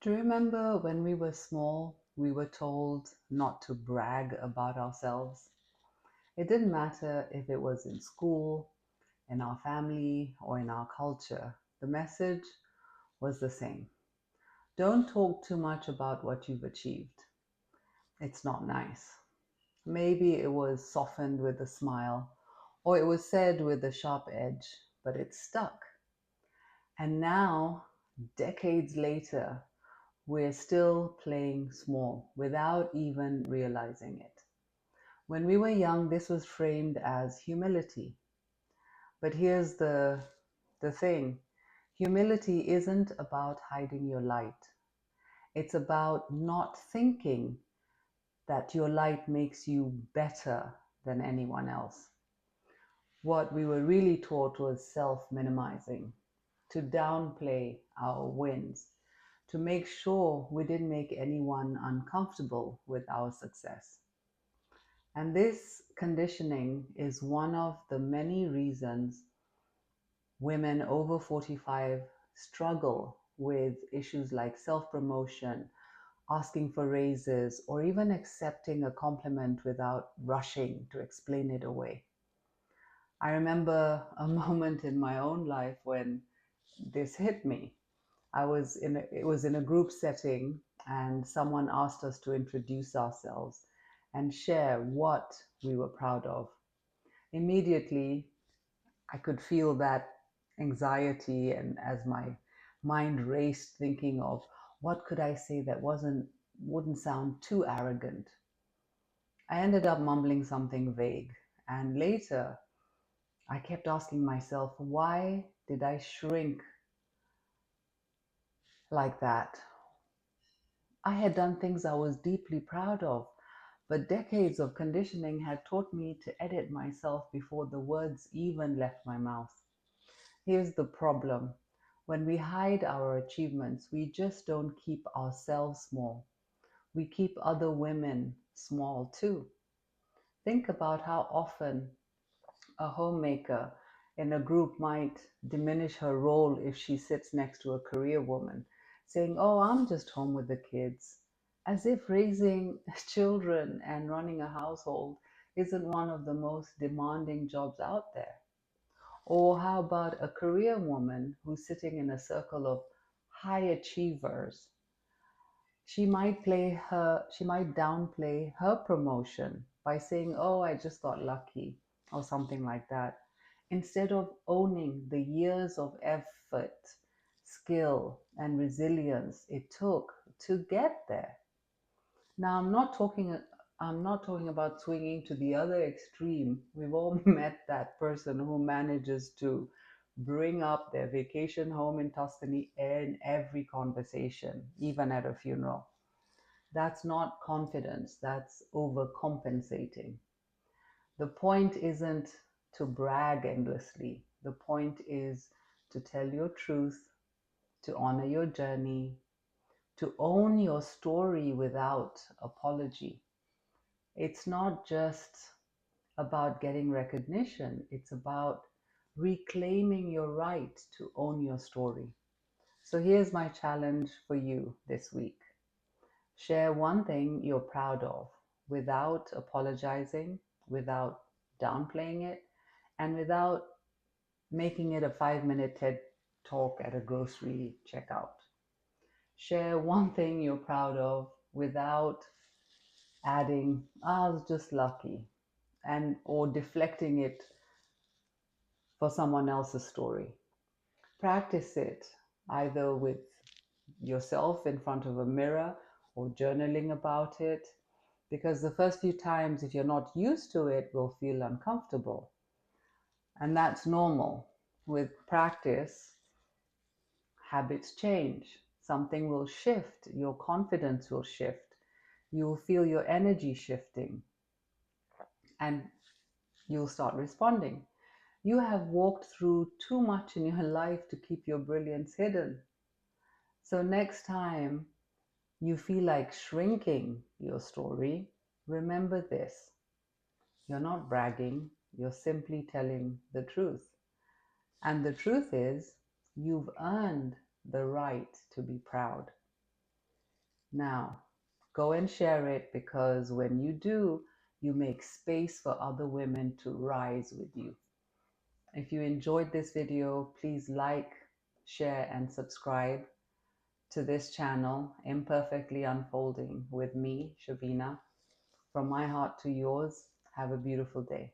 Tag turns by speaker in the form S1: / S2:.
S1: Do you remember when we were small, we were told not to brag about ourselves? It didn't matter if it was in school, in our family, or in our culture. The message was the same. Don't talk too much about what you've achieved. It's not nice. Maybe it was softened with a smile, or it was said with a sharp edge, but it stuck. And now, decades later, we're still playing small without even realizing it. When we were young, this was framed as humility. But here's the thing, humility isn't about hiding your light, it's about not thinking that your light makes you better than anyone else. What we were really taught was self minimizing, to downplay our wins, to make sure we didn't make anyone uncomfortable with our success. And this conditioning is one of the many reasons women over 45 struggle with issues like self promotion, asking for raises, or even accepting a compliment without rushing to explain it away. I remember a moment in my own life when this hit me. It was in a group setting, and someone asked us to introduce ourselves and share what we were proud of. Immediately, I could feel that anxiety, and as my mind raced, thinking of what could I say that wouldn't sound too arrogant. I ended up mumbling something vague, and later I kept asking myself, why did I shrink like that? I had done things I was deeply proud of, but decades of conditioning had taught me to edit myself before the words even left my mouth. Here's the problem. When we hide our achievements, we just don't keep ourselves small. We keep other women small too. Think about how often a homemaker in a group might diminish her role if she sits next to a career woman, saying, "Oh, I'm just home with the kids," as if raising children and running a household isn't one of the most demanding jobs out there. Or how about a career woman who's sitting in a circle of high achievers? She might downplay her promotion by saying, "Oh, I just got lucky," or something like that, instead of owning the years of effort, skill, and resilience it took to get there. Now, I'm not talking about swinging to the other extreme. We've all met that person who manages to bring up their vacation home in Tuscany in every conversation, even at a funeral. That's not confidence, that's overcompensating. The point isn't to brag endlessly. The point is to tell your truth, to honor your journey, to own your story without apology. It's not just about getting recognition, it's about reclaiming your right to own your story. So here's my challenge for you this week. Share one thing you're proud of without apologizing, without downplaying it, and without making it a 5 minute TED talk at a grocery checkout. Share one thing you're proud of without adding, "I was just lucky," and or deflecting it for someone else's story. Practice it either with yourself in front of a mirror or journaling about it, because the first few times, if you're not used to it, will feel uncomfortable. And that's normal. With practice, habits change. Something will shift. Your confidence will shift. You will feel your energy shifting and you'll start responding. You have walked through too much in your life to keep your brilliance hidden. So, next time you feel like shrinking your story, remember this: you're not bragging, you're simply telling the truth. And the truth is, you've earned the right to be proud. Now, go and share it, because when you do, you make space for other women to rise with you. If you enjoyed this video, please like, share, and subscribe to this channel, Imperfectly Unfolding, with me, Shavina. From my heart to yours, have a beautiful day.